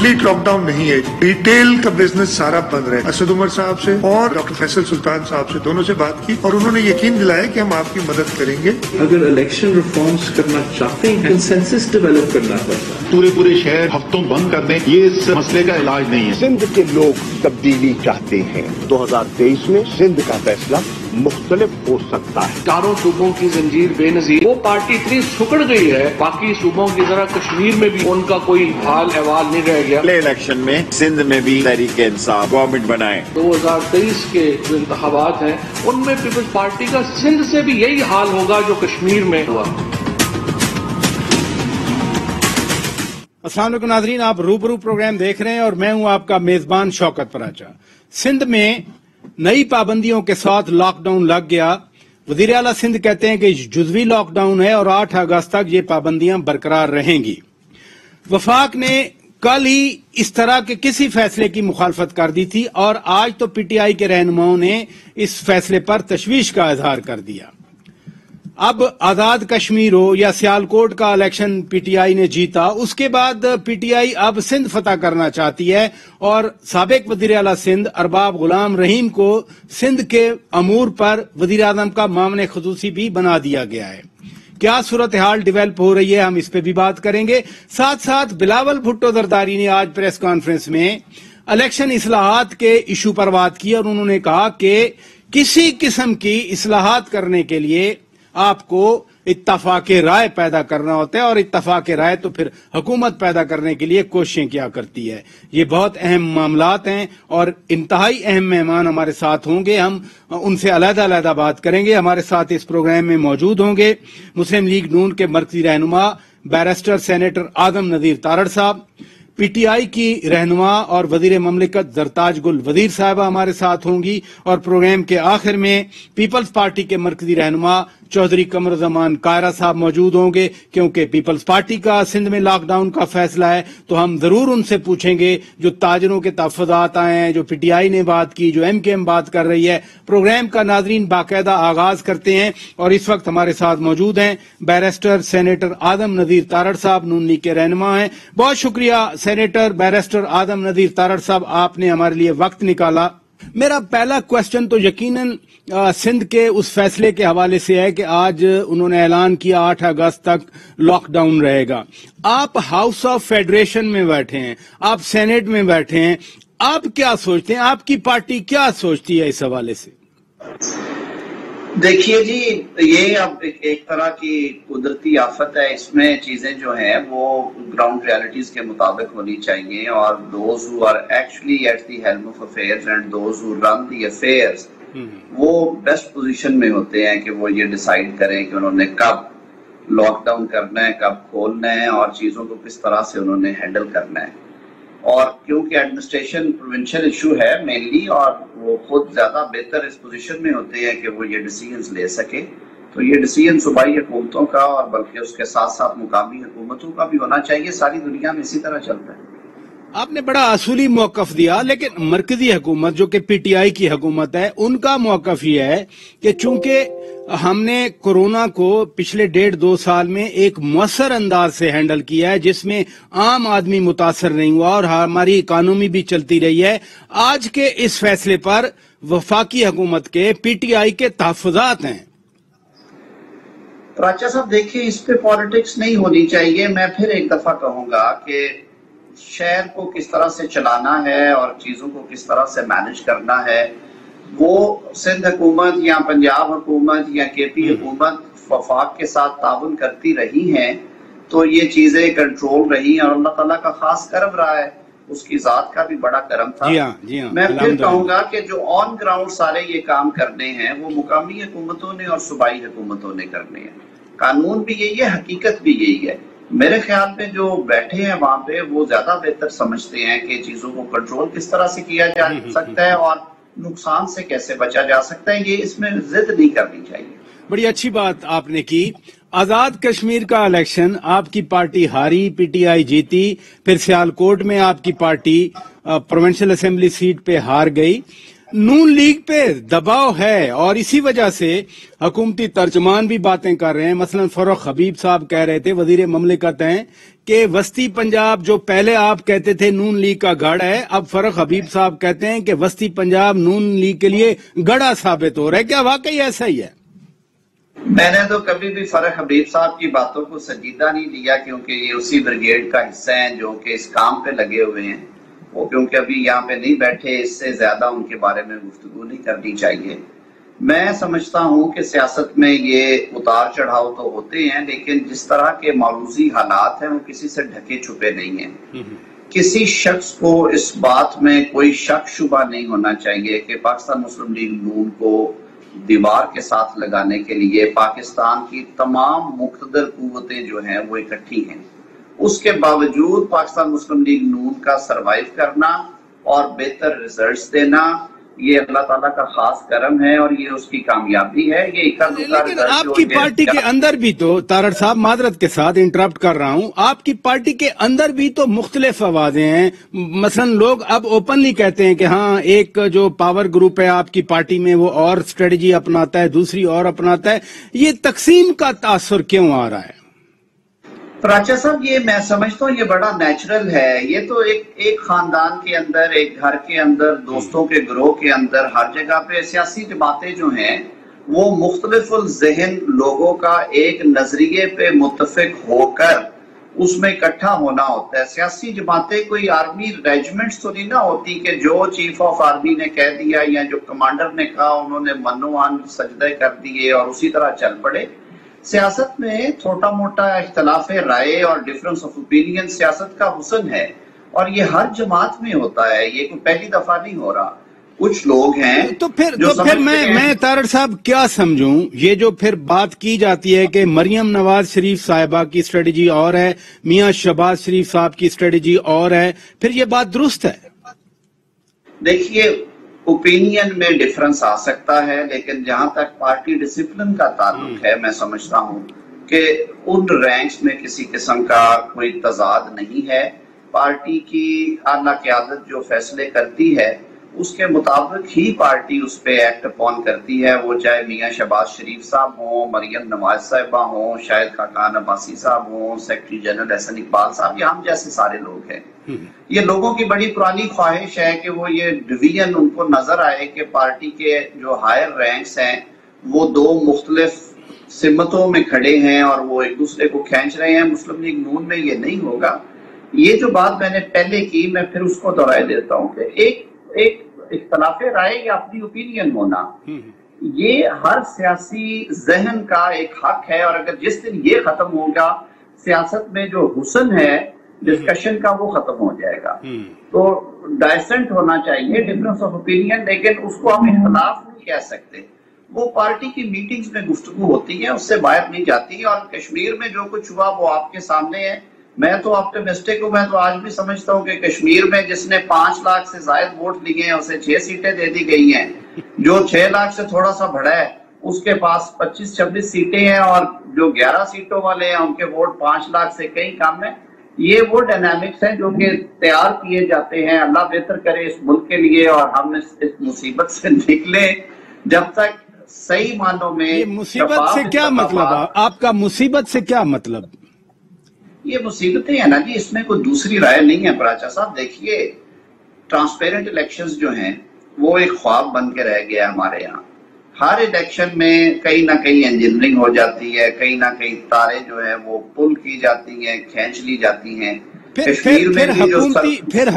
Complete lockdown नहीं है, retail का बिजनेस सारा बंद रहे। असद उमर साहब से और डॉक्टर फैसल सुल्तान साहब से दोनों से बात की और उन्होंने यकीन दिलाया कि हम आपकी मदद करेंगे। अगर इलेक्शन रिफॉर्म्स करना चाहते हैं, कंसेंसस डेवलप करना पड़ता है। पूरे शहर हफ्तों बंद कर दें, ये इस मसले का इलाज नहीं है। सिंध के लोग तब्दीली चाहते हैं। 2023 में सिंध का फैसला मुख्तलिफ हो सकता है। चारों सूबों की जंजीर बेनजीर, वो पार्टी इतनी सुकड़ गई है, बाकी सूबों की तरह कश्मीर में भी उनका कोई हाल अहवाल नहीं रह गया। अगले इलेक्शन में सिंध में भी तहरीके इंसाफ गवर्नमेंट बनाए। 2023 के जो इंतखाबात हैं उनमें पीपल्स पार्टी का सिंध से भी यही हाल होगा जो कश्मीर में हुआ। अस्सलाम वालेकुम नाज़रीन, आप रूबरू प्रोग्राम देख रहे हैं और मैं हूं आपका मेजबान शौकत पराचा। सिंध में नई पाबंदियों के साथ लॉकडाउन लग गया। वज़ीर आला सिंध कहते हैं कि जुज़वी लॉकडाउन है और 8 अगस्त तक ये पाबंदियां बरकरार रहेंगी। वफाक ने कल ही इस तरह के किसी फैसले की मुखालफत कर दी थी और आज तो पीटीआई के रहनुमाओं ने इस फैसले पर तशवीश का इजहार कर दिया। अब आजाद कश्मीर हो या सियालकोट का इलेक्शन पीटीआई ने जीता, उसके बाद पीटीआई अब सिंध फतह करना चाहती है और साबिक वजीर आला सिंध अरबाब गुलाम रहीम को सिंध के अमूर पर वजीर आजम का मामले खुसूसी भी बना दिया गया है। क्या सूरत हाल डेवलप हो रही है, हम इस पे भी बात करेंगे। साथ साथ बिलावल भुट्टो जरदारी ने आज प्रेस कॉन्फ्रेंस में इलेक्शन इस्लाहात के इशू पर बात की और उन्होंने कहा कि किसी किस्म की इस्लाहात करने के लिए आपको इत्तफाक़े राय पैदा करना होता है और इत्तफाक़े राय तो फिर हुकूमत पैदा करने के लिए कोशिशें किया करती है। ये बहुत अहम मामलात हैं और इंतहाई अहम मेहमान हमारे साथ होंगे। हम उनसे अलग-अलग बात करेंगे। हमारे साथ इस प्रोग्राम में मौजूद होंगे मुस्लिम लीग नून के मरकजी रहनुमा बैरिस्टर सेनेटर आदम नज़ीर तारड़ साहब, पीटीआई की रहनुमा और वजीर ममलिकत जरताज गुल वजीर साहिबा हमारे साथ होंगी और प्रोग्राम के आखिर में पीपल्स पार्टी के मरकजी रहनुमा चौधरी कमरुज़्ज़मान कायरा साहब मौजूद होंगे। क्योंकि पीपल्स पार्टी का सिंध में लॉकडाउन का फैसला है तो हम जरूर उनसे पूछेंगे जो ताजरों के तहफ़्फ़ुज़ात आए हैं, जो पीटीआई ने बात की, जो एमकेएम बात कर रही है। प्रोग्राम का नाज़रीन बाकायदा आगाज करते हैं और इस वक्त हमारे साथ मौजूद हैं बैरिस्टर सेनेटर आदम नज़ीर तारड़ साहब, नून लीग के रहनुमा हैं। बहुत शुक्रिया सेनेटर बैरिस्टर आदम नज़ीर तारड़ साहब, आपने हमारे लिए वक्त निकाला। मेरा पहला क्वेश्चन तो यकीनन सिंध के उस फैसले के हवाले से है कि आज उन्होंने ऐलान किया 8 अगस्त तक लॉकडाउन रहेगा। आप हाउस ऑफ फेडरेशन में बैठे हैं, आप सेनेट में बैठे हैं, आप क्या सोचते हैं, आपकी पार्टी क्या सोचती है इस हवाले से? देखिए जी, ये अब एक तरह की कुदरती आफत है। इसमें चीजें जो हैं वो ग्राउंड रियलिटीज के मुताबिक होनी चाहिए और those who are actually at the helm of affairs and those who run the affairs वो बेस्ट पोजीशन में होते हैं कि वो ये डिसाइड करें कि उन्होंने कब लॉकडाउन करना है, कब खोलना है और चीजों को किस तरह से उन्होंने हैंडल करना है। और क्योंकि एडमिनिस्ट्रेशन प्रोविंशियल इशू है मेनली और वो खुद ज्यादा बेहतर इस पोजीशन में होते हैं कि वो ये डिसीजंस ले सके, तो ये डिसीजन सूबाई हुकूमतों का और बल्कि उसके साथ साथ मुकामी हुकूमतों का भी होना चाहिए। सारी दुनिया में इसी तरह चलता है। आपने बड़ा असूली मौकफ दिया, लेकिन मरकजी हुकूमत जो कि पीटीआई की हुकूमत है उनका मौकफ ये है कि चूंकि हमने कोरोना को पिछले 1.5-2 साल में एक मौसर अंदाज से हैंडल किया है जिसमें आम आदमी मुतासर नहीं हुआ और हमारी इकानमी भी चलती रही है। आज के इस फैसले पर वफाकी हुकूमत के पीटीआई के तहफ़्फ़ुज़ात हैं। राजा साहब देखिए, इस पे पॉलिटिक्स नहीं होनी चाहिए। मैं फिर एक दफा कहूंगा कि शहर को किस तरह से चलाना है और चीजों को किस तरह से मैनेज करना है वो सिंध हुकूमत या पंजाब हुकूमत या केपी हुकूमत वफाक के साथ ताउन करती रही हैं तो ये चीजें कंट्रोल रही और अल्लाह ताला का खास करम रहा है, उसकी जात का भी बड़ा करम था। जी हाँ, मैं फिर कहूंगा कि जो ऑन ग्राउंड सारे ये काम करने हैं वो मुकामी हुकूमतों ने और सूबाई हुकूमतों ने करने हैं। कानून भी यही है, हकीकत भी यही है। मेरे ख्याल में जो बैठे हैं वहां पे वो ज्यादा बेहतर समझते हैं कि चीजों को कंट्रोल किस तरह से किया जा सकता है और नुकसान से कैसे बचा जा सकता है। ये इसमें जिद नहीं करनी चाहिए। बड़ी अच्छी बात आपने की। आजाद कश्मीर का इलेक्शन आपकी पार्टी हारी, पीटीआई जीती, फिर सियालकोट में आपकी पार्टी प्रोविंशियल असेंबली सीट पे हार गई। नून लीग पे दबाव है और इसी वजह से हुकूमती तर्जमान भी बातें कर रहे हैं। मसलन फर्रुख हबीब साहब कह रहे थे, वजीर ममलिकत हैं, कि वस्ती पंजाब जो पहले आप कहते थे नून लीग का गढ़ है, अब फर्रुख हबीब साहब कहते हैं कि वस्ती पंजाब नून लीग के लिए गढ़ा साबित हो रहा है। क्या वाकई ऐसा ही है? मैंने तो कभी भी फर्रुख हबीब साहब की बातों को संजीदा नहीं लिया, क्योंकि ये उसी ब्रिगेड का हिस्सा है जो कि इस काम पे लगे हुए हैं। वो क्योंकि अभी यहाँ पे नहीं बैठे, इससे ज्यादा उनके बारे में गुफ्तगू नहीं करनी चाहिए। मैं समझता हूँ कि सियासत में ये उतार चढ़ाव तो होते हैं, लेकिन जिस तरह के मारूजी हालात हैं वो किसी से ढके छुपे नहीं हैं। किसी शख्स को इस बात में कोई शक शुबा नहीं होना चाहिए कि पाकिस्तान मुस्लिम लीग नून को दीवार के साथ लगाने के लिए पाकिस्तान की तमाम मुक़्तदर कुव्वतें जो हैं वो इकट्ठी हैं। उसके बावजूद पाकिस्तान मुस्लिम लीग नून का सरवाइव करना और बेहतर रिजल्ट्स देना, ये अल्लाह ताला का खास करम है और ये उसकी कामयाबी है। ये लेकिन आपकी पार्टी के अंदर भी तो, तारड़ साहब माजरत के साथ इंटरप्ट कर रहा हूं, आपकी पार्टी के अंदर भी तो मुख्तलिफ आवाजें हैं। मसलन लोग अब ओपनली कहते हैं कि हाँ, एक जो पावर ग्रुप है आपकी पार्टी में वो और स्ट्रेटजी अपनाता है, दूसरी और अपनाता है। ये तकसीम का तासुर क्यों आ रहा है? प्राचा साहब, ये मैं समझता हूँ ये बड़ा नेचुरल है। ये तो एक खानदान के अंदर, एक घर के अंदर, दोस्तों के ग्रोह के अंदर, हर जगह पे सियासी जमातें जो हैं वो मुख्तलिफुल ज़हन लोगों का एक नजरिए पे मुत्तफिक होकर उसमें इकट्ठा होना होता है। सियासी जमातें कोई आर्मी रेजिमेंट्स तो नहीं ना होती कि जो चीफ ऑफ आर्मी ने कह दिया या जो कमांडर ने कहा उन्होंने मनोआन सजदे कर दिए और उसी तरह चल पड़े। सियासत में छोटा मोटा इख्तलाफ राय और डिफरेंस ऑफ ओपिनियन सियासत का हुस्न है और ये हर जमात में होता है, ये कोई पहली दफा नहीं हो रहा। कुछ लोग हैं तो फिर मैं तारड़ साहब क्या समझूं, ये जो फिर बात की जाती है कि मरियम नवाज शरीफ साहिबा की स्ट्रेटजी और है, मियां शहबाज शरीफ साहब की स्ट्रेटजी और है, फिर ये बात दुरुस्त है? देखिए, ओपिनियन में डिफरेंस आ सकता है, लेकिन जहां तक पार्टी डिसिप्लिन का ताल्लुक है, मैं समझता हूं कि उन रैंक्स में किसी किस्म का कोई तजाद नहीं है। पार्टी की आला क़यादत जो फैसले करती है उसके मुताबिक ही पार्टी उस पर एक्ट अपॉन करती है, वो चाहे मियां शहबाज शरीफ साहब हों, मरियम नवाज साहिबा हों, शाहिद खाकान अब्बासी साहब हों, सेक्रेटरी जनरल एहसन इकबाल साहब, या हम जैसे सारे लोग हैं। ये लोगों की बड़ी पुरानी ख्वाहिश है कि वो ये डिवीजन उनको नजर आए कि पार्टी के जो हायर रैंक्स हैं वो दो मुख्तलिफ सिमतों में खड़े हैं और वो एक दूसरे को खींच रहे हैं। मुस्लिम लीग नून में ये नहीं होगा। ये जो बात मैंने पहले की, मैं फिर उसको दोहराए देता हूँ कि एक इख्तलाफ राय या अपनी ओपिनियन होना, ये हर सियासी जहन का एक हक है और अगर जिस दिन ये खत्म होगा, सियासत में जो हुस्न है डिस्कशन का वो खत्म हो जाएगा। तो डाइसेंट होना चाहिए, डिफरेंस ऑफ ओपिनियन, लेकिन उसको हम इख्तलाफ नहीं कह सकते। वो पार्टी की मीटिंग्स में गुफ्तगू होती है, उससे बाहर नहीं जाती। और कश्मीर में जो कुछ हुआ वो आपके सामने है। मैं तो ऑप्टिमिस्टिक हूँ। मैं तो आज भी समझता हूँ कि कश्मीर में जिसने 5 लाख से ज्यादा वोट लिए हैं उसे 6 सीटें दे दी गई हैं। जो 6 लाख से थोड़ा सा बढ़ा है उसके पास 25-26 सीटें हैं और जो 11 सीटों वाले हैं उनके वोट 5 लाख से कहीं कम है। ये वो डायनामिक्स हैं जो कि तैयार किए जाते हैं। अल्लाह बेहतर करे इस मुल्क के लिए और हम इस मुसीबत से निकले। जब तक सही मानों में ये मुसीबत से क्या मतलब, आपका मुसीबत से क्या मतलब? ये मुसीबतें हैं ना जी, इसमें कोई दूसरी राय नहीं है प्राचा साहब। देखिए, ट्रांसपेरेंट इलेक्शंस जो हैं वो एक ख्वाब बन के रह गया हमारे यहाँ। हर इलेक्शन में कहीं ना कहीं इंजीनियरिंग हो जाती है, कहीं ना कहीं तारे जो है वो पुल की जाती हैं, खींच ली जाती हैं। फिर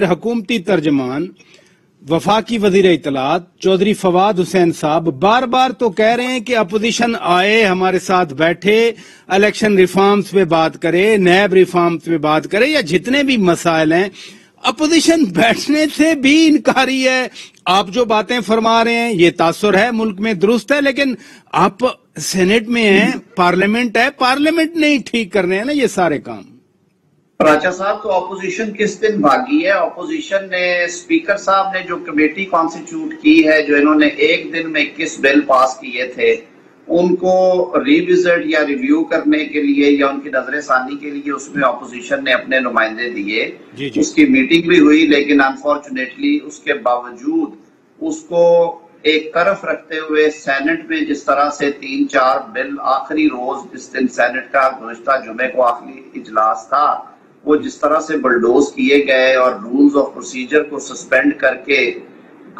हुकूमती तर्जमान वफाकी वजीर इत्तलात चौधरी फवाद हुसैन साहब बार बार तो कह रहे हैं कि अपोजिशन आए, हमारे साथ बैठे, इलेक्शन रिफॉर्म्स पे बात करे, नैब रिफॉर्म्स पे बात करे, या जितने भी मसाइल हैं, अपोजिशन बैठने से भी इनकारी है। आप जो बातें फरमा रहे हैं ये तासुर है, मुल्क में दुरुस्त है, लेकिन आप सेनेट में हैं, पार्लियामेंट है, पार्लियामेंट नहीं ठीक कर रहे हैं ना ये सारे काम। राजा साहब, तो अपोजिशन किस दिन भागी है? अपोजिशन ने, स्पीकर साहब ने जो कमेटी कॉन्स्टिट्यूट की है, जो इन्होंने एक दिन में 21 बिल पास किए थे, उनको रिविजिट या रिव्यू करने के लिए या उनकी नजर ثانی के लिए उसमें अपोजिशन ने अपने नुमाइंदे दिए, उसकी मीटिंग भी हुई, लेकिन अनफॉर्चुनेटली उसके बावजूद उसको एक तरफ रखते हुए सेनेट में जिस तरह से 3-4 बिल आखिरी रोज जिस दिन सेनेट का गुज़िश्ता जुमे को आखिरी इजलास था वो जिस तरह से बुलडोज किए गए और रूल्स ऑफ प्रोसीजर को सस्पेंड करके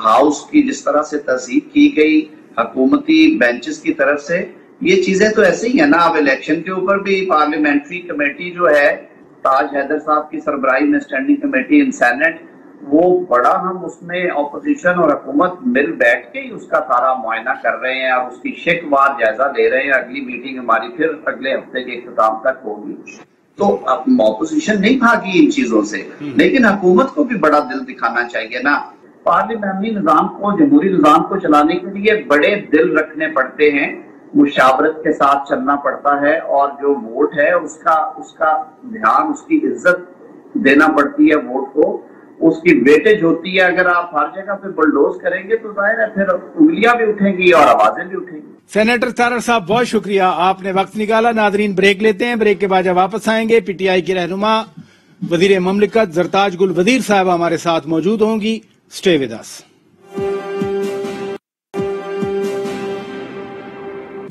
हाउस की जिस तरह से तस्दीक की गई हुकूमती बेंचेस की तरफ से, ये चीजें तो ऐसे ही है ना। अब इलेक्शन के ऊपर भी पार्लियामेंट्री कमेटी जो है ताज हैदर साहब की सरबराही में स्टैंडिंग कमेटी इन सेनेट, वो बड़ा हम उसमें अपोजिशन और हुकूमत मिल बैठ के ही उसका सारा मुआयना कर रहे हैं और उसकी शिकवार जायजा ले रहे हैं। अगली मीटिंग हमारी फिर अगले हफ्ते के इख्तिताम तक होगी। तो अपोजिशन नहीं भागी इन चीजों से, लेकिन हुकूमत को भी बड़ा दिल दिखाना चाहिए ना। पार्लियामेंट्री निजाम को, जमहूरी निजाम को चलाने के लिए बड़े दिल रखने पड़ते हैं, मुशावरत के साथ चलना पड़ता है और जो वोट है उसका ध्यान, उसकी इज्जत देना पड़ती है वोट को, उसकी वेटेज होती है। अगर आप हर जगह पे बुलडोज करेंगे तो जाहिर है फिर उंगलियां भी उठेंगी और आवाजें भी उठेंगी। सेनेटर तारड़ साहब बहुत शुक्रिया, आपने वक्त निकाला। नादरीन ब्रेक लेते हैं, ब्रेक के बाद जब वापस आएंगे पीटीआई की रहनुमा वजीर ममलिकत जरताज गुल वजीर साहब हमारे साथ मौजूद होंगी। Stay with us.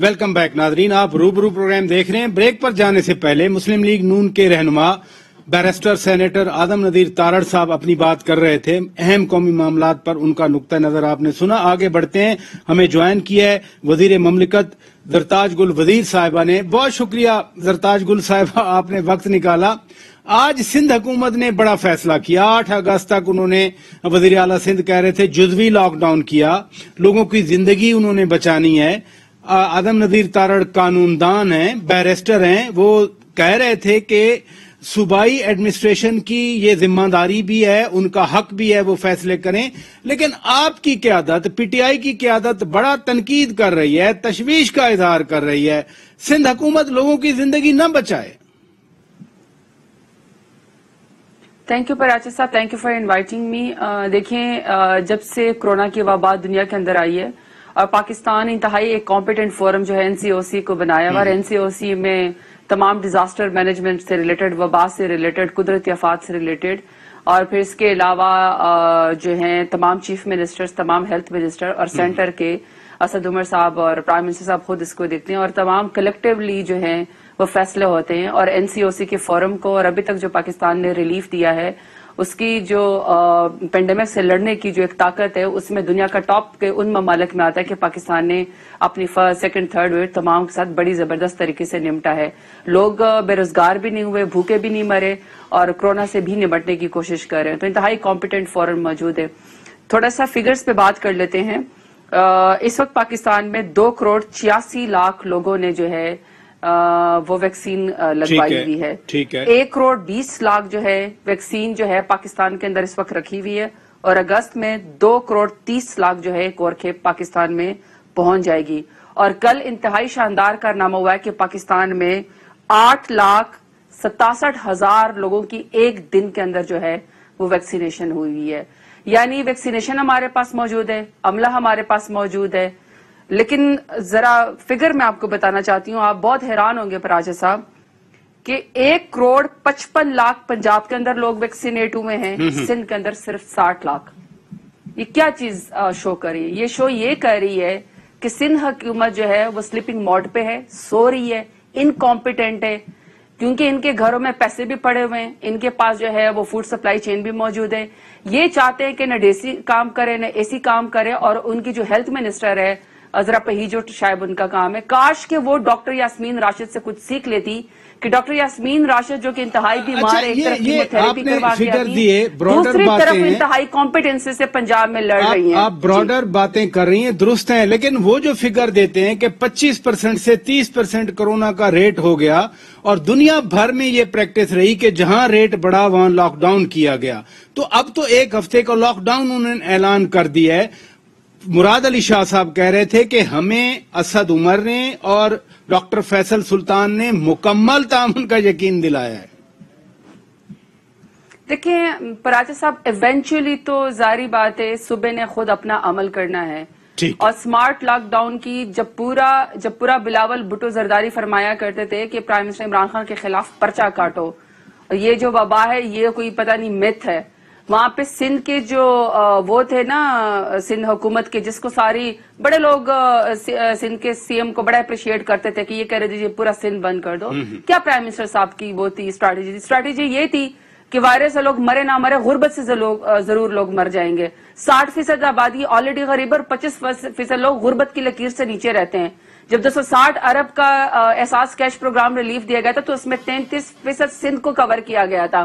Welcome back Nadreen, आप रूबरू प्रोग्राम देख रहे हैं। ब्रेक पर जाने से पहले मुस्लिम लीग नून के रहनुमा बैरिस्टर सेनेटर आदम नदीर तारड़ साहब अपनी बात कर रहे थे। अहम कौमी मामलात पर उनका नुक्ता नजर आपने सुना। आगे बढ़ते हैं, हमें ज्वाइन किया है वजीर ममलिकत जरताज गुल वजीर साहिबा ने। बहुत शुक्रिया जरताज गुल साहिबा, आपने वक्त निकाला। आज सिंध हुकूमत ने बड़ा फैसला किया। 8 अगस्त तक उन्होंने, वजीर आला सिंध कह रहे थे, जुज़वी लॉकडाउन किया, लोगों की जिंदगी उन्होंने बचानी है। आदम नदीर तारड़ कानूनदान हैं, बैरिस्टर हैं, वो कह रहे थे कि सूबाई एडमिनिस्ट्रेशन की ये जिम्मेदारी भी है, उनका हक भी है वो फैसले करें। लेकिन आपकी क़यादत, पीटीआई की क़यादत बड़ा तनकीद कर रही है, तशवीश का इजहार कर रही है, सिंध हुकूमत लोगों की जिंदगी न बचाए। थैंक यू पराचे साहब, thank you for inviting me. देखिए, जब से कोरोना की वबा दुनिया के अंदर आई है और पाकिस्तान इंतहाई एक कॉम्पिटेंट फोरम जो है एनसीओसी को बनाया और एनसीओसी में तमाम डिजास्टर मैनेजमेंट से रिलेटेड, वबा से रिलेटेड, कुदरती आफात से रिलेटेड, और फिर इसके अलावा जो है तमाम चीफ मिनिस्टर्स, तमाम हेल्थ मिनिस्टर और सेंटर के असद उमर साहब और प्राइम मिनिस्टर साहब खुद इसको देखते हैं और तमाम कलेक्टिवली जो है वो फैसले होते हैं। और एनसीओसी के फोरम को और अभी तक जो पाकिस्तान ने रिलीफ दिया है उसकी जो पेंडेमिक से लड़ने की जो एक ताकत है उसमें दुनिया का टॉप के उन ममालिक में आता है कि पाकिस्तान ने अपनी फर्स्ट, सेकंड, थर्ड वेव तमाम के साथ बड़ी जबरदस्त तरीके से निपटा है। लोग बेरोजगार भी नहीं हुए, भूखे भी नहीं मरे और कोरोना से भी निपटने की कोशिश कर रहे हैं। तो इंतहाई कॉम्पिटेंट फोरम मौजूद है। थोड़ा सा फिगर्स पे बात कर लेते हैं। इस वक्त पाकिस्तान में 2,86,00,000 लोगों ने जो है वो वैक्सीन लगवाई हुई है। ठीक है। 1,20,00,000 जो है वैक्सीन जो है पाकिस्तान के अंदर इस वक्त रखी हुई है और अगस्त में 2,30,00,000 जो है एक और खेप पाकिस्तान में पहुंच जाएगी। और कल इंतहाई शानदार कारनामा हुआ है कि पाकिस्तान में 8,67,000 लोगों की एक दिन के अंदर जो है वो वैक्सीनेशन हुई है। यानी वैक्सीनेशन हमारे पास मौजूद है, अमला हमारे पास मौजूद है। लेकिन जरा फिगर मैं आपको बताना चाहती हूँ, आप बहुत हैरान होंगे पराजा साहब कि 1,55,00,000 पंजाब के अंदर लोग वैक्सीनेट हुए हैं, सिंध के अंदर सिर्फ 60 लाख। ये क्या चीज शो कर रही है? ये शो ये कर रही है कि सिंध हुकूमत जो है वो स्लीपिंग मोड पे है, सो रही है, इनकॉम्पिटेंट है, क्योंकि इनके घरों में पैसे भी पड़े हुए हैं, इनके पास जो है वो फूड सप्लाई चेन भी मौजूद है। ये चाहते हैं कि न डीसी काम करे न एसी काम करे। और उनकी जो हेल्थ मिनिस्टर है अजरा पही, जो शायद उनका काम है, काश के वो डॉक्टर यास्मीन राशिद से कुछ सीख लेती कि डॉक्टर यास्मीन राशिद जो कि इंतहाई बीमार है, एक तरफ कीमोथेरेपी करवा के आती है, दूसरी तरफ इंतहाई कॉम्पिटेंसी से पंजाब में लड़ रही हैं। आप ब्रॉडर बातें कर रही हैं, दुरुस्त हैं, लेकिन वो जो फिगर देते हैं कि 25% से 30% कोरोना का रेट हो गया और दुनिया भर में ये प्रैक्टिस रही कि जहां रेट बढ़ा वहां लॉकडाउन किया गया। तो अब तो एक हफ्ते का लॉकडाउन उन्होंने ऐलान कर दिया है। मुराद अली शाह साहब कह रहे थे कि हमें असद उमर ने और डॉक्टर फैसल सुल्तान ने मुकम्मल तामुन का यकीन दिलाया है। देखिए पराजा साहब, इवेंचुअली तो जारी बात है सुबह ने खुद अपना अमल करना है। اور سمارٹ لاک ڈاؤن کی جب پورا بلاول بھٹو زرداری فرمایا کرتے تھے کہ پرائم منسٹر عمران خان کے خلاف پرچہ کاٹو، یہ جو وبا ہے یہ کوئی پتہ نہیں میتھ ہے، وہاں پہ سندھ کے جو وہ تھے نا سندھ حکومت کے، جس کو ساری بڑے لوگ سندھ کے سی ایم کو بڑا اپریشیٹ کرتے تھے کہ یہ کہہ رہے تھے پورا سندھ بند کر دو، کیا پرائم منسٹر صاحب کی وہ تھی اسٹریٹجی یہ تھی کہ وائرس سے لوگ مرے نہ مرے، غربت سے ضرور لوگ مر جائیں گے. 60% آبادی آلریڈی غریب اور 25% لوگ غربت کی لکیر سے نیچے رہتے ہیں. جب 260 ارب کا احساس کیش پروگرام ریلیف دیا گیا تھا تو اس میں 33% سندھ کو کور کیا گیا تھا.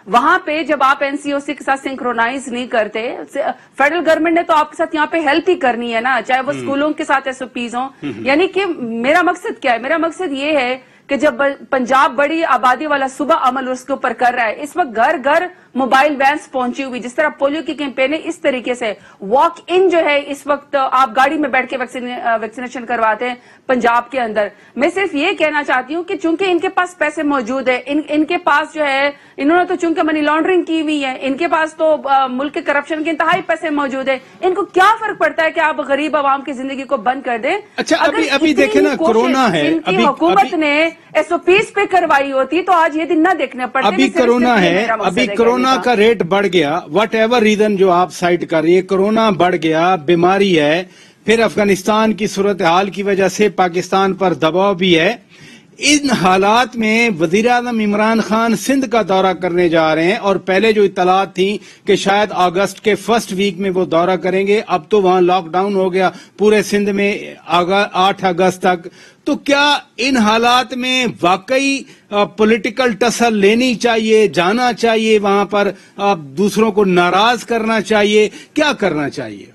وہاں پہ جب آپ این سی او سی کے ساتھ سنکرونائز نہیں کرتے، فیڈرل گورنمنٹ نے تو آپ کے ساتھ یہاں پہ ہیلپ ہی کرنی ہے نا، چاہے وہ اسکولوں کے ساتھ ایس او پیز ہوں. یعنی کہ میرا مقصد کیا ہے؟ میرا مقصد یہ ہے کہ جب پنجاب بڑی آبادی والا صوبہ عمل اس کے اوپر کر رہا ہے، اس وقت گھر گھر موبائل وینس پہنچی ہوئی، جس طرح پولیو کی کیمپین ہے اس طریقے سے واک ان جو ہے اس وقت آپ گاڑی میں بیٹھ کے ویکسینیشن کرواتے ہیں پنجاب کے اندر. میں صرف یہ کہنا چاہتی ہوں کہ چونکہ ان کے پاس پیسے موجود ہیں، ان کے پاس جو ہے انہوں نے تو چونکہ منی لانڈرنگ کی ہوئی ہے، ان کے پاس تو ملک کے کرپشن کے انتہائی پیسے موجود ہیں، ان کو کیا فرق پڑتا ہے کہ آپ غریب عوام کی زندگی کو بند کر دیں؟ اچھا ابھی دیکھیں نا کورونا ہے، ان کی حکومت نے ایس او پیز پہ کروائی ہوتی تو آج یہ دن نہ دیکھنے پڑتے. ابھی کورونا ہے، ابھی کورونا کا ریٹ بڑھ گیا، واٹ ایور ریزن جو آپ سائٹ کر رہی ہے، کورونا بڑھ گیا، بیماری ہے، پھر افغانستان کی صورتحال کی وجہ سے پاکستان پر دباؤ بھی ہے. ان حالات میں وزیر اعظم عمران خان سندھ کا دورہ کرنے جا رہے ہیں، اور پہلے جو اطلاعات تھیں کہ شاید اگست کے فرسٹ ویک میں وہ دورہ کریں گے، اب تو وہاں لاک ڈاؤن ہو گیا پورے سندھ میں 8 اگست تک. تو کیا ان حالات میں واقعی پولیٹیکل ٹسل لینی چاہیے، جانا چاہیے وہاں پر، دوسروں کو ناراض کرنا چاہیے، کیا کرنا چاہیے؟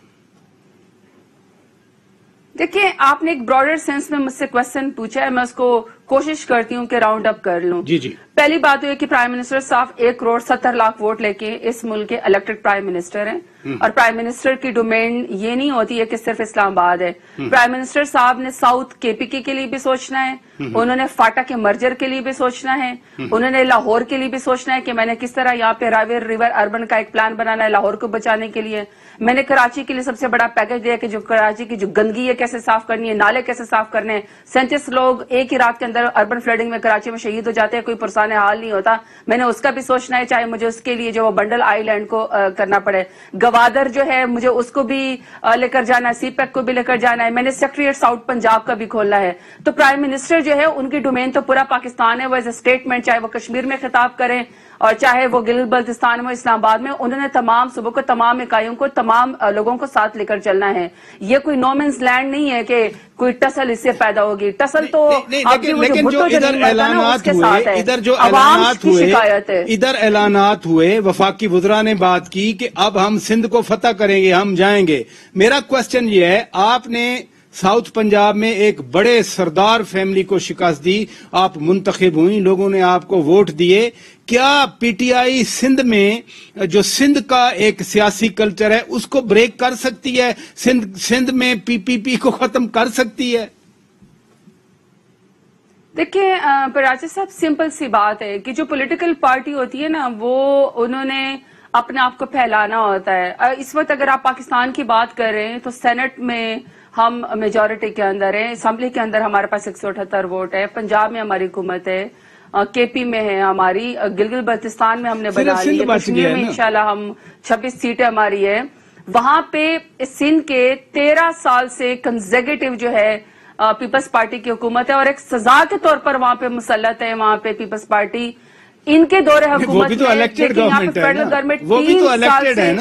دیکھیں، آپ نے ایک براڈر سینس میں مجھ سے کوشچن پوچھا ہے، میں اس کو کوشش کرتی ہوں کہ راؤنڈ اپ کر لوں. جی. پہلی بات یہ کہ پرائم منسٹر صاحب 1,70,00,000 ووٹ لے کے اس ملک کے الیکٹڈ پرائم منسٹر ہیں، اور پرائم منسٹر کی ڈومین یہ نہیں ہوتی ہے کہ صرف اسلام آباد ہے. پرائم منسٹر صاحب نے ساؤتھ کے پی کے لیے بھی سوچنا ہے، انہوں نے فاٹا کے مرجر کے لیے بھی سوچنا ہے، انہوں نے لاہور کے لیے بھی سوچنا ہے کہ میں نے کس طرح یہاں پہ راوی ریور اربن کا ایک پلان بنانا ہے لاہور کو بچانے کے لیے. میں نے کراچی کے لیے سب سے بڑا پیکج دیا کہ جو کراچی کی جو گندگی ہے کیسے صاف کرنی ہے، نالے کیسے صاف کرنے ہیں. 37 لوگ ایک ہی رات کے اندر اربن فلڈنگ میں کراچی میں شہید ہو جاتے ہیں، کوئی پرسان حال نہیں ہوتا. میں نے اس کا بھی سوچنا ہے، چاہے مجھے اس کے لیے جو بنڈل آئی لینڈ کو کرنا پڑے. گوادر جو ہے مجھے اس کو بھی لے کر جانا ہے، سی پیک کو بھی لے کر جانا ہے. میں نے سیکٹریٹ ساؤتھ پنجاب کا بھی کھولنا ہے. تو پرائم منسٹر جو ہے ان کی ڈومین تو پورا پاکستان ہے. وہ ایز اے اسٹیٹمنٹ چاہے وہ کشمیر میں خطاب کریں اور چاہے وہ گلگت بلتستان میں، اسلام آباد میں، انہوں نے تمام صوبوں کو، تمام اکائیوں کو، تمام لوگوں کو ساتھ لے کر چلنا ہے. یہ کوئی نو مینس لینڈ نہیں ہے کہ کوئی ٹسل اس سے پیدا ہوگی. ٹسل تو لیکن جو ادھر اعلانات ہوئے، ادھر جو اعلانات ہوئے، وفاقی وزراء نے بات کی کہ اب ہم سندھ کو فتح کریں گے، ہم جائیں گے. میرا کوشچن یہ ہے، آپ نے ساؤتھ پنجاب میں ایک بڑے سردار فیملی کو شکست دی، آپ منتخب ہوئیں، لوگوں نے آپ کو ووٹ دیے. کیا پی ٹی آئی سندھ میں جو سندھ کا ایک سیاسی کلچر ہے اس کو بریک کر سکتی ہے؟ سندھ میں پی پی پی کو ختم کر سکتی ہے؟ دیکھیں پراچا صاحب، سمپل سی بات ہے کہ جو پولیٹیکل پارٹی ہوتی ہے نا، وہ انہوں نے اپنے آپ کو پھیلانا ہوتا ہے. اس وقت اگر آپ پاکستان کی بات کر رہے ہیں تو سینٹ میں ہم میجورٹی کے اندر ہیں، اسمبلی کے اندر ہمارے پاس 178 ووٹ ہے، پنجاب میں ہماری حکومت ہے، کے پی میں ہے ہماری، گلگت بلتستان میں ہم نے بنا لی ہے، کشمیر میں انشاءاللہ ہم 26 سیٹیں ہماری ہے. وہاں پہ سندھ کے 13 سال سے کنزیکٹیو جو ہے پیپلز پارٹی کی حکومت ہے، اور ایک سزا کے طور پر وہاں پہ مسلط ہے وہاں پہ پیپلز پارٹی. ان کے دور حکومت میں لیکن یہاں پہ فیڈرل گورنمنٹ 3 سال سے،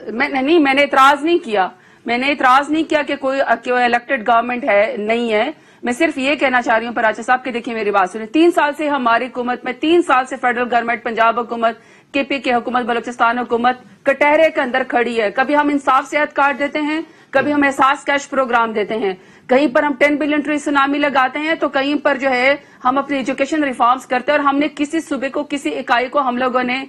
میں نے اعتراض نہیں کیا، میں نے اعتراض نہیں کیا کہ کوئی الیکٹڈ گورنمنٹ ہے نہیں ہے. میں صرف یہ کہنا چاہ رہی ہوں پراچا صاحب کہ دیکھیں میری بات سنیں، 3 سال سے ہماری حکومت میں، 3 سال سے فیڈرل گورنمنٹ، پنجاب حکومت، کے پی کے حکومت، بلوچستان حکومت کٹہرے کے اندر کھڑی ہے. کبھی ہم انصاف صحت کارڈ دیتے ہیں، کبھی ہم احساس کیش پروگرام دیتے ہیں، کہیں پر ہم 10 بلین ٹری سونامی لگاتے ہیں، تو کہیں پر جو ہے ہم اپنی ایجوکیشن ریفارمز کرتے ہیں، اور ہم نے کسی صوبے کو، کسی اکائی کو ہم لوگوں نے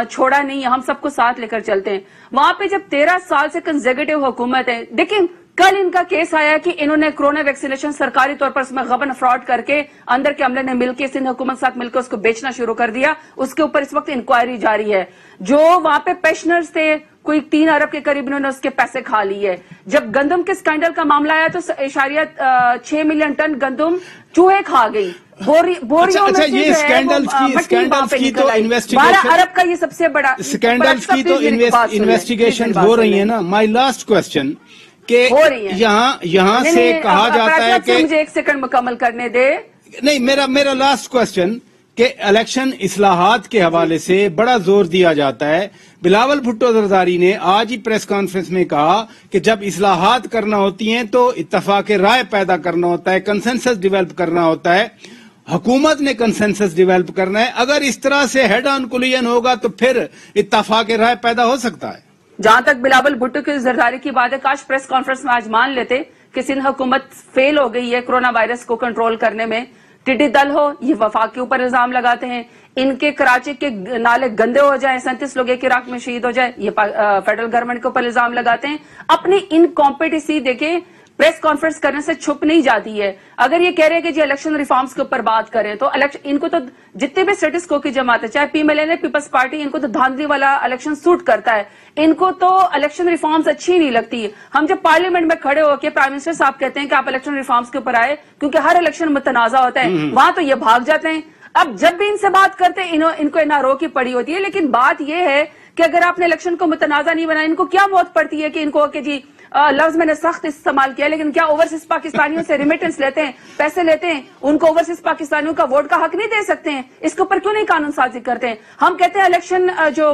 چھوڑا نہیں ہے، ہم سب کو ساتھ لے کر چلتے ہیں. وہاں پہ جب 13 سال سے کنزیکٹیو حکومت ہے، دیکھیں کل ان کا کیس آیا کہ انہوں نے کرونا ویکسینیشن سرکاری طور پر اس میں غبن فراڈ کر کے اندر کے عملے نے مل کے سندھ حکومت ساتھ مل کے اس کو بیچنا شروع کر دیا. اس کے اوپر اس وقت انکوائری جاری ہے. جو وہاں پہ پینشنرز تھے कोई 3 अरब के करीब इन्होंने उसके पैसे खा लिए। जब गंदम के स्कैंडल का मामला आया तो 6 मिलियन टन गंदम चूहे खा गई। बोरियों में ये स्कैंडल्स की तो इन्वेस्टिगेशन, 12 अरब का ये सबसे बड़ा स्कैंडल्स की तो इन्वेस्टिगेशन हो रही है ना। माय लास्ट क्वेश्चन के यहाँ से कहा जाता है कि मुझे 1 सेकंड मुकम्मल करने दे। नहीं, मेरा लास्ट क्वेश्चन कि इलेक्शन इस्लाहात के हवाले से बड़ा जोर दिया जाता है। बिलावल भुट्टो जरदारी ने आज ही प्रेस कॉन्फ्रेंस में कहा कि जब इस्लाहात करना होती हैं तो इत्तफाक राय पैदा करना होता है, कंसेंसस डेवलप करना होता है। हुकूमत ने कंसेंसस डेवलप करना है। अगर इस तरह से हेड ऑन कोलिजन होगा तो फिर इत्तफाक राय पैदा हो सकता है। जहां तक बिलावल भुट्टो की जरदारी की बात है, काश प्रेस कॉन्फ्रेंस में आज मान लेते कि सिंध हुकूमत फेल हो गई है कोरोना वायरस को कंट्रोल करने में। टिड्डी दल हो, ये वफाक के ऊपर इल्जाम लगाते हैं, इनके कराची के नाले गंदे हो जाएं, 37 लोग एक इराक में शहीद हो जाए, ये फेडरल गवर्नमेंट के ऊपर इल्जाम लगाते हैं। अपनी इनकॉम्पिटेंसी देके प्रेस कॉन्फ्रेंस करने से छुप नहीं जाती है। अगर ये कह रहे हैं कि जी इलेक्शन रिफॉर्म्स के ऊपर बात करें तो इनको तो जितने भी स्टेटस को की जमात है, चाहे पीएमएलएन पीपल्स पार्टी, इनको तो धांधली वाला इलेक्शन सूट करता है। इनको तो इलेक्शन रिफॉर्म्स अच्छी नहीं लगती। हम जब पार्लियामेंट में खड़े होकर प्राइम मिनिस्टर साहब कहते हैं कि आप इलेक्शन रिफॉर्म्स के ऊपर आए क्योंकि हर इलेक्शन मुतनाजा होता है, वहां तो ये भाग जाते हैं। अब जब भी इनसे बात करते हैं इनको एनआरओ की पड़ी होती है। लेकिन बात यह है कि अगर आपने इलेक्शन को मुतनाजा नहीं बनाया, इनको क्या मौत पड़ती है कि इनको कि जी लफ्ज मैंने सख्त इस्तेमाल किया, लेकिन क्या ओवरसीज पाकिस्तानियों से रिमिटेंस लेते हैं, पैसे लेते हैं, उनको ओवरसीज पाकिस्तानियों का वोट का हक नहीं दे सकते हैं? इसके ऊपर क्यों नहीं कानून साजी करते हैं? हम कहते हैं इलेक्शन जो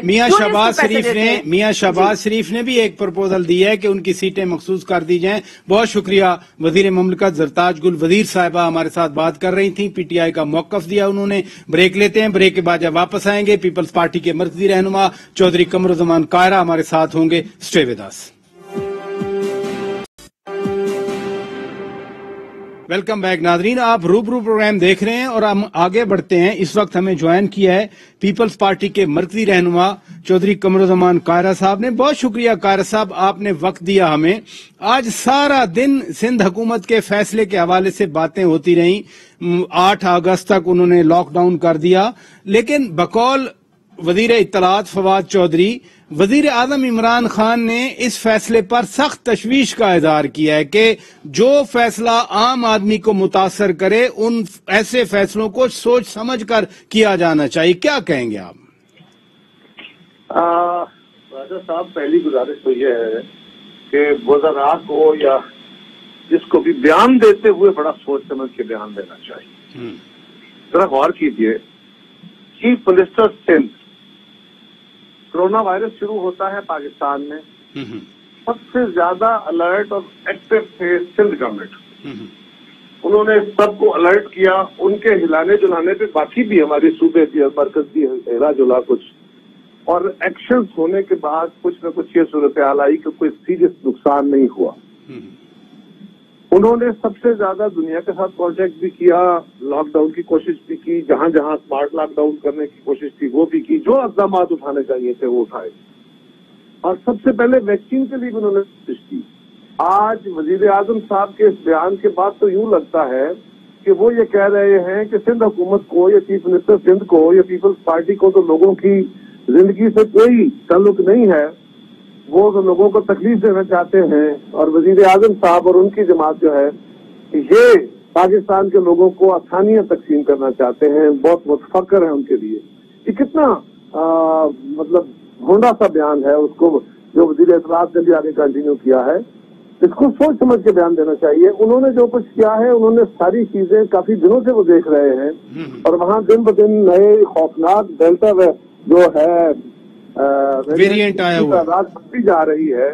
मियां शहबाज शरीफ ने भी एक प्रपोजल दी है कि उनकी सीटें मखसूस कर दी जाएं। बहुत शुक्रिया। वजीर मुमलिकत जरताज गुल वजीर साहिबा हमारे साथ बात कर रही थी, पीटीआई का मौकफ दिया उन्होंने। ब्रेक लेते हैं, ब्रेक के बाद जब वापस आएंगे पीपल्स पार्टी के मर्कजी रहनुमा चौधरी कमरुज़्ज़मान कायरा हमारे साथ होंगे। Stay with us. Welcome back नाजरीन, आप रूबरू प्रोग्राम देख रहे हैं और हम आगे बढ़ते हैं। इस वक्त हमें ज्वाइन किया है पीपल्स पार्टी के मरकजी रहनुमा चौधरी कमरुज़्ज़मान कायरा साहब ने। बहुत शुक्रिया कायरा साहब, आपने वक्त दिया हमें। आज सारा दिन सिंध हुकूमत के फैसले के हवाले से बातें होती रहीं। 8 अगस्त तक उन्होंने लॉकडाउन कर दिया, लेकिन बकौल वजीर इत्तलात फवाद चौधरी, वजीर आजम इमरान खान ने इस फैसले पर सख्त तशवीश का इजहार किया है कि जो फैसला आम आदमी को मुतासर करे उन ऐसे फैसलों को सोच समझ कर किया जाना चाहिए। क्या कहेंगे आप? राजा साहब, पहली गुजारिश तो यह है कि वज़रा को या जिसको भी बयान देते हुए बड़ा सोच समझ के बयान देना चाहिए। जरा गौर कीजिए, chief minister Sindh, corona virus शुरू होता है पाकिस्तान में, सबसे ज्यादा अलर्ट और एक्टिव थे सिंध गवर्नमेंट। उन्होंने सबको अलर्ट किया। उनके हिलाने जुलाने पे बाकी भी हमारी सूबे की मरकज भी हिला जुला कुछ, और एक्शन होने के बाद कुछ न कुछ ये सूरत हाल आई कि कोई सीरियस नुकसान नहीं हुआ। उन्होंने सबसे ज्यादा दुनिया के साथ कॉन्टेक्ट भी किया, लॉकडाउन की कोशिश भी की, जहां जहां स्मार्ट लॉकडाउन करने की कोशिश थी वो भी की, जो इक़दाम उठाने चाहिए थे वो उठाए, और सबसे पहले वैक्सीन के लिए भी उन्होंने कोशिश की। आज वजीर आजम साहब के इस बयान के बाद तो यूं लगता है कि वो ये कह रहे हैं कि सिंध हुकूमत को या चीफ मिनिस्टर सिंध को या पीपल्स पार्टी को तो लोगों की जिंदगी से कोई ताल्लुक नहीं है, वो तो लोगों को तकलीफ देना चाहते हैं। और वजीर आजम साहब और उनकी जमात जो है ये पाकिस्तान के लोगों को आसानियां तकसीम करना चाहते हैं। बहुत बहुत फख्र है उनके लिए। ये कितना मतलब घोंडा सा बयान है, उसको जो वजीर इत्तलात ने भी आगे कंटिन्यू किया है। इसको सोच समझ के बयान देना चाहिए। उन्होंने जो कुछ किया है, उन्होंने सारी चीजें काफी दिनों से वो देख रहे हैं, और वहाँ दिन ब दिन नए खौफनाक डेल्टा जो है वेरिएंट आया हुआ बढ़ती जा रही है,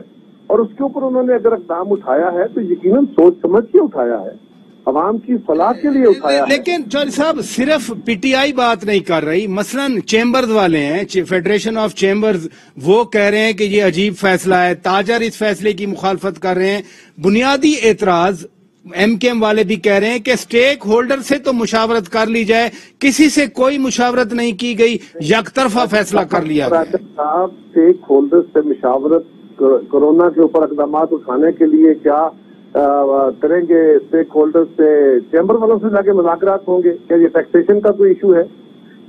और उसके ऊपर उन्होंने अगर इक़दाम उठाया है तो यकीनन सोच समझ के उठाया है, अवाम की फलाह के लिए उठाया है। लेकिन चौधरी साहब, सिर्फ पीटीआई बात नहीं कर रही। मसलन चेंबर्स वाले हैं, फेडरेशन ऑफ चेंबर्स, वो कह रहे हैं कि ये अजीब फैसला है। ताजर इस फैसले की मुखालफत कर रहे हैं। बुनियादी एतराज एमकेएम वाले भी कह रहे हैं कि स्टेक होल्डर से तो मुशावरत कर ली जाए, किसी से कोई मुशावरत नहीं की गई, यकतरफा फैसला कर लिया गया। साहब, स्टेक होल्डर से मुशावरत कोरोना के ऊपर इक़दाम उठाने के लिए क्या करेंगे? स्टेक होल्डर से चैम्बर वालों से जाके मुज़ाकरात होंगे? क्या ये टैक्सेशन का कोई इशू है?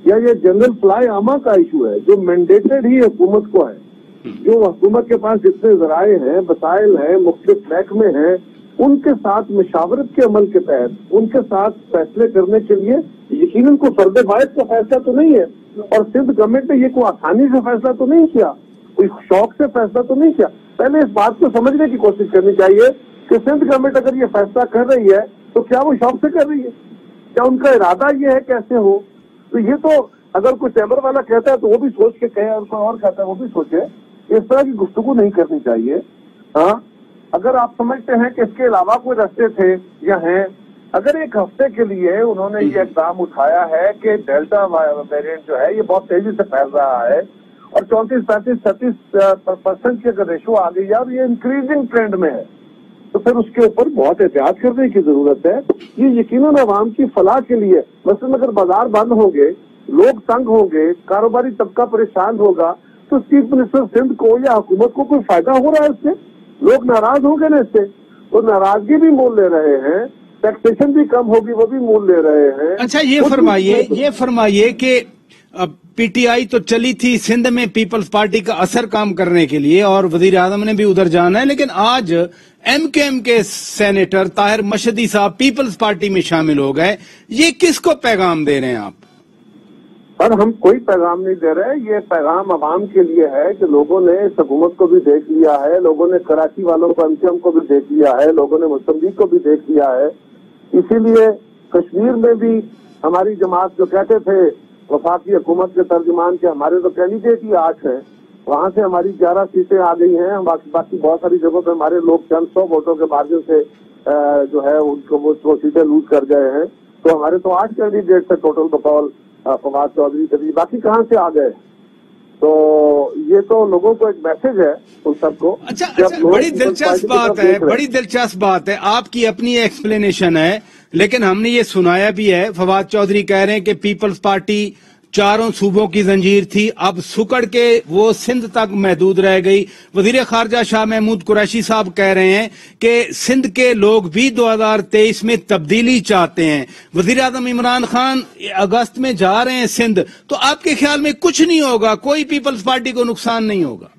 या ये जनरल फ्लाई आमा का इशू है जो मैंडेटेड ही हुकूमत को है, जो हुकूमत के पास जितने जराए हैं, वसाइल हैं, मुख्तलिफ महकमे हैं, उनके साथ मशावरत के अमल के तहत उनके साथ फैसले करने के लिए यकीनन कोई फर्द वाहिद का फैसला तो नहीं है। और सिंध गवर्नमेंट ने ये कोई आसानी से फैसला तो नहीं किया, कोई शौक से फैसला तो नहीं किया। पहले इस बात को समझने की कोशिश करनी चाहिए कि सिंध गवर्नमेंट अगर ये फैसला कर रही है तो क्या वो शौक से कर रही है, क्या उनका इरादा ये है कैसे हो। तो ये तो अगर कोई चैम्बर वाला कहता है तो वो भी सोच के कहे, और कोई और कहता है वो भी सोचे। इस तरह की गुफ्तगू नहीं करनी चाहिए। हाँ, अगर आप समझते हैं कि इसके अलावा कोई रास्ते थे या हैं, अगर एक हफ्ते के लिए उन्होंने ये इक़दाम उठाया है कि डेल्टा वेरिएंट जो है ये बहुत तेजी से फैल रहा है और 34, 35, 37% की अगर रेशो आ गई है और ये इंक्रीजिंग ट्रेंड में है, तो फिर उसके ऊपर बहुत एहतियात करने की जरूरत है। ये यकीनन आवाम की फलाह के लिए, मसलन अगर बाजार बंद होंगे, लोग तंग होंगे, कारोबारी तबका परेशान होगा, तो चीफ मिनिस्टर सिंध को या हुकूमत को कोई फायदा हो रहा है इससे? लोग नाराज होंगे ना इससे, तो नाराजगी भी मोल ले रहे हैं, टैक्सेशन भी कम होगी वो भी मोल ले रहे हैं। अच्छा, ये फरमाइए कि पीटीआई तो चली थी सिंध में पीपल्स पार्टी का असर काम करने के लिए और वजीर आजम ने भी उधर जाना है, लेकिन आज एमकेएम के सेनेटर ताहिर मशहदी साहब पीपल्स पार्टी में शामिल हो गए। ये किसको पैगाम दे रहे हैं आप? पर हम कोई पैगाम नहीं दे रहे, ये पैगाम अवाम के लिए है कि लोगों ने इस हुकूमत को भी देख लिया है, लोगों ने कराची वालों को, एमकेएम को भी देख लिया है, लोगों ने मुस्लिम लीग को भी देख लिया है। इसीलिए कश्मीर में भी हमारी जमात जो कहते थे वफाकी हुकूमत के तर्जुमान के हमारे तो कैंडिडेट ही 8 हैं, वहां से हमारी 11 सीटें आ गई हैं। बाकी बहुत सारी जगहों पे हमारे लोग चंद 100 वोटों के मार्जिन से जो है उनको वो सीटें लूज कर गए हैं। तो हमारे तो 8 कैंडिडेट थे टोटल बकौल फवाद चौधरी तभी, बाकी कहाँ से आ गए? तो ये तो लोगों को एक मैसेज है उन सबको। अच्छा, बड़ी दिलचस्प बात है, आपकी अपनी एक्सप्लेनेशन है, लेकिन हमने ये सुनाया भी है, फवाद चौधरी कह रहे हैं कि पीपल्स पार्टी 4 सूबों की जंजीर थी, अब सुकड़ के वो सिंध तक महदूद रह गई। वजीर खारजा शाह महमूद कुरैशी साहब कह रहे हैं कि सिंध के लोग भी 2023 में तब्दीली चाहते हैं। वजीर आजम इमरान खान अगस्त में जा रहे हैं सिंध, तो आपके ख्याल में कुछ नहीं होगा, कोई पीपल्स पार्टी को नुकसान नहीं होगा?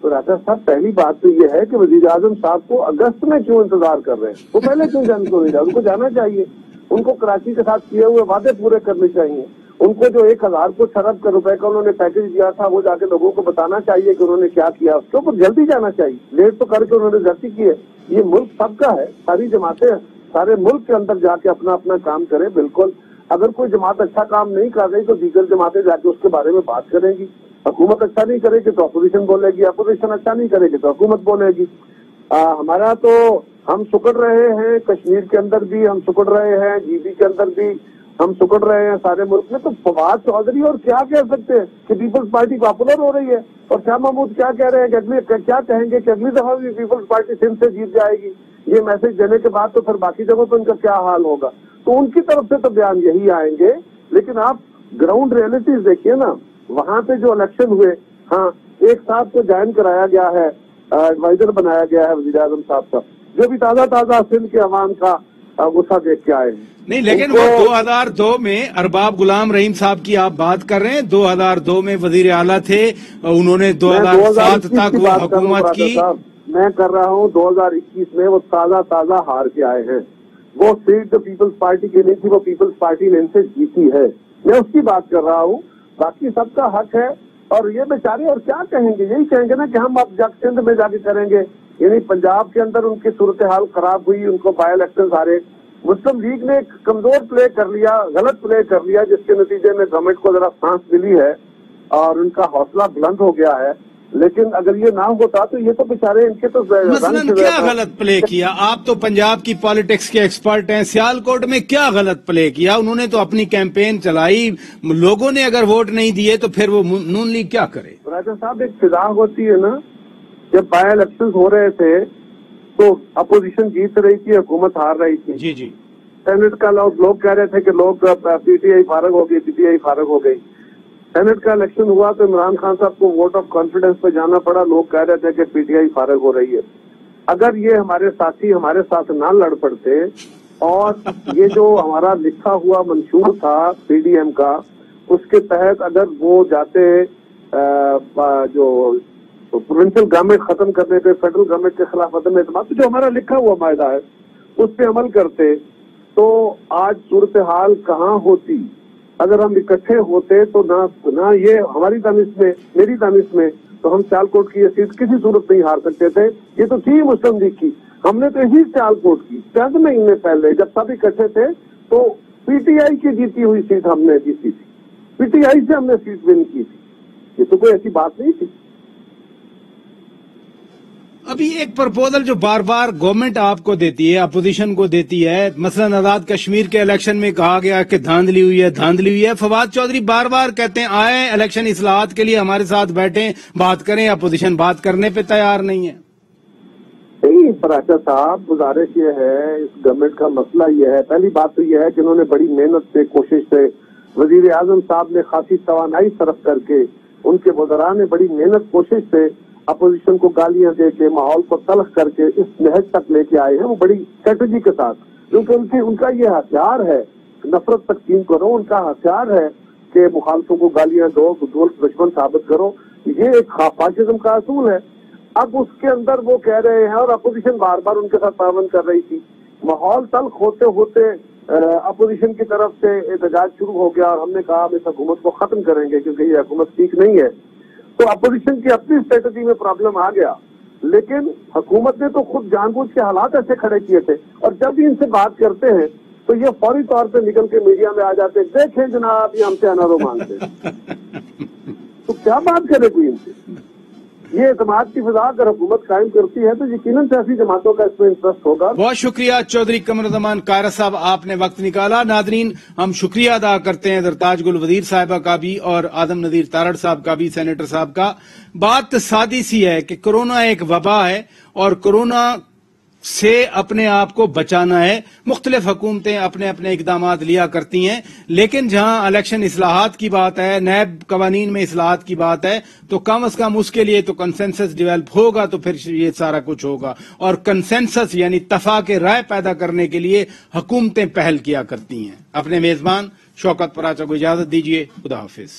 तो राजा साहब, पहली बात तो ये है कि वजीर आजम साहब को अगस्त में क्यों इंतजार कर रहे हैं? वो पहले क्यों जाने को नहीं जा? उनको जाना चाहिए, उनको कराची के साथ किए हुए वादे पूरे करने चाहिए। उनको जो 1000 कुछ अरब रुपए का उन्होंने पैकेज दिया था वो जाके लोगों को बताना चाहिए कि उन्होंने क्या किया, उसके ऊपर जल्दी जाना चाहिए। लेट तो करके उन्होंने गलती की है। ये मुल्क सबका है, सारी जमातें सारे मुल्क के अंदर जाके अपना अपना काम करे। बिल्कुल, अगर कोई जमात अच्छा काम नहीं कर रही तो दीगर जमातें जाके उसके बारे में बात करेंगी। हुकूमत अच्छा नहीं करेगी तो अपोजिशन बोलेगी, अपोजिशन अच्छा नहीं करेगी तो हुकूमत बोलेगी। हमारा तो हम सुकड़ रहे हैं, कश्मीर के अंदर भी हम सुकड़ रहे हैं, जीबी के अंदर भी हम सुकड़ रहे हैं, सारे मुल्क में। तो फवाद चौधरी और क्या कह सकते हैं कि पीपल्स पार्टी पॉपुलर हो रही है, और शाह महमूद क्या कह रहे हैं कि अगली क्या कहेंगे कि अगली दफा भी पीपल्स पार्टी सिंध से जीत जाएगी। ये मैसेज देने के बाद तो फिर बाकी जगहों पर उनका क्या हाल होगा? तो उनकी तरफ से तो बयान यही आएंगे, लेकिन आप ग्राउंड रियलिटीज देखिए ना, वहां पे जो इलेक्शन हुए, हाँ, एक साहब को ज्वाइन कराया गया है, एडवाइजर बनाया गया है वजीर आजम साहब का, जो भी ताजा सिंध के अवाम का गुस्सा देख के आए। नहीं, लेकिन वो 2002 में अरबाब गुलाम रहीम साहब की आप बात कर रहे हैं, 2002 में वजीर आला थे, उन्होंने 2007 तक वो हुकूमत की। मैं कर रहा हूँ 2021 में वो ताजा हार के आए हैं। वो सीट तो पीपल्स पार्टी की नहीं थी, वो पीपल्स पार्टी ने इनसे जीती है, मैं उसकी बात कर रहा हूँ। बाकी सबका हक है, और ये बेचारे और क्या कहेंगे? यही कहेंगे ना कि हम अब सिंध में जाके करेंगे। यानी पंजाब के अंदर उनकी सूरत हाल खराब हुई, उनको बाय इलेक्शन हारे, मुस्लिम लीग ने एक कमजोर प्ले कर लिया, गलत प्ले कर लिया, जिसके नतीजे में गवर्नमेंट को जरा सांस मिली है और उनका हौसला बुलंद हो गया है। लेकिन अगर ये ना होता तो ये तो बेचारे इनके तो मसलन क्या गलत प्ले किया? आप तो पंजाब की पॉलिटिक्स के एक्सपर्ट हैं, सियालकोट में क्या गलत प्ले किया? उन्होंने तो अपनी कैंपेन चलाई, लोगों ने अगर वोट नहीं दिए तो फिर वो नून लीग क्या करे? राजा साहब, एक फिजा होती है ना, जब बाय इलेक्शन हो रहे थे तो अपोजिशन जीत रही थी, हुकूमत हार रही थी। जी। सेनेट का लोग कह रहे थे कि लोग पीटीआई फारग हो गई, पीटीआई फारग हो गई। सेनेट का इलेक्शन हुआ तो इमरान खान साहब को वोट ऑफ कॉन्फिडेंस पे जाना पड़ा, लोग कह रहे थे कि पीटीआई फारग हो रही है। अगर ये हमारे साथी हमारे साथ ना लड़ पड़ते और ये जो हमारा लिखा हुआ मंशूर था पीडीएम का, اس کے تحت اگر وہ جاتے جو پروونشل گورنمنٹ ختم کرنے پہ فیڈرل گورنمنٹ کے خلاف عدم اعتماد جو ہمارا لکھا ہوا معاہدہ ہے اس پہ عمل کرتے تو آج صورتحال کہاں ہوتی. اگر ہم اکٹھے ہوتے تو نہ یہ ہماری دانش میں میری دانش میں تو ہم سیال کوٹ کی یہ سیٹ کسی صورت نہیں ہار سکتے تھے. یہ تو تھی مسلم لیگ کی, ہم نے تو یہی سیال کوٹ کی چند مہینے پہلے جب سب اکٹھے تھے تو پی ٹی آئی کی جیتی ہوئی سیٹ ہم نے جیتی تھی, پی ٹی آئی سے ہم نے سیٹ ون کی تھی. یہ تو کوئی ایسی بات نہیں تھی. ابھی ایک پرپوزل جو بار بار گورنمنٹ آپ کو دیتی ہے, اپوزیشن کو دیتی ہے, مثلا آزاد کشمیر کے الیکشن میں کہا گیا کہ دھاندلی ہوئی ہے. فواد چودھری بار بار کہتے ہیں آئیں الیکشن اصلاحات کے لیے ہمارے ساتھ بیٹھیں, بات کریں. اپوزیشن بات کرنے پہ تیار نہیں ہے. نہیں پراچا صاحب, گزارش یہ ہے, اس گورنمنٹ کا مسئلہ یہ ہے, پہلی بات تو یہ ہے کہ انہوں نے بڑی محنت سے کوشش سے وزیر اعظم صاحب نے خاصی توانائی صرف کر کے ان کے وزراء نے بڑی محنت کوشش سے اپوزیشن کو گالیاں دے کے ماحول کو تلخ کر کے اس نہج تک لے کے آئے ہیں, وہ بڑی اسٹریٹجی کے ساتھ, کیونکہ ان کا یہ ہتھیار ہے نفرت تقسیم کرو, ان کا ہتھیار ہے کہ مخالفوں کو گالیاں دو, دشمن ثابت کرو. یہ ایک فاشزم کا اصول ہے. اب اس کے اندر وہ کہہ رہے ہیں اور اپوزیشن بار بار ان کے ساتھ تعاون کر رہی تھی. ماحول تلخ ہوتے ہوتے اپوزیشن کی طرف سے احتجاج شروع ہو گیا اور ہم نے کہا ہم اس حکومت کو ختم کریں گے کیونکہ یہ حکومت ٹھیک نہیں ہے. تو اپوزیشن کی اپنی اسٹریٹجی میں پرابلم آ گیا, لیکن حکومت نے تو خود جان بوجھ کے حالات ایسے کھڑے کیے تھے. اور جب بھی ان سے بات کرتے ہیں تو یہ فوری طور پہ نکل کے میڈیا میں آ جاتے ہیں, دیکھیں جناب یہ ہم سے انارو مانگتے ہیں. تو کیا بات کرے کوئی ان سے؟ یہ اعتماد کی فضا اگر حکومت قائم کرتی ہے تو یقیناً سیاسی جماعتوں کا اس میں انٹرسٹ ہوگا. بہت شکریہ چودھری قمرالزمان قائرہ صاحب, آپ نے وقت نکالا. ناظرین, ہم شکریہ ادا کرتے ہیں درتاج گل وزیر صاحبہ کا بھی اور آدم نذیر تارڑ صاحب کا بھی, سینیٹر صاحب کا. بات سادی سی ہے کہ کورونا ایک وبا ہے اور کورونا سے اپنے آپ کو بچانا ہے. مختلف حکومتیں اپنے اپنے اقدامات لیا کرتی ہیں, لیکن جہاں الیکشن اصلاحات کی بات ہے, نیب قوانین میں اصلاحات کی بات ہے, تو کم از کم اس کے لیے تو کنسنسس ڈیولپ ہوگا تو پھر یہ سارا کچھ ہوگا. اور کنسنسس یعنی اتفاق رائے پیدا کرنے کے لیے حکومتیں پہل کیا کرتی ہیں. اپنے میزبان شوکت پراچا کو اجازت دیجیے. خدا حافظ.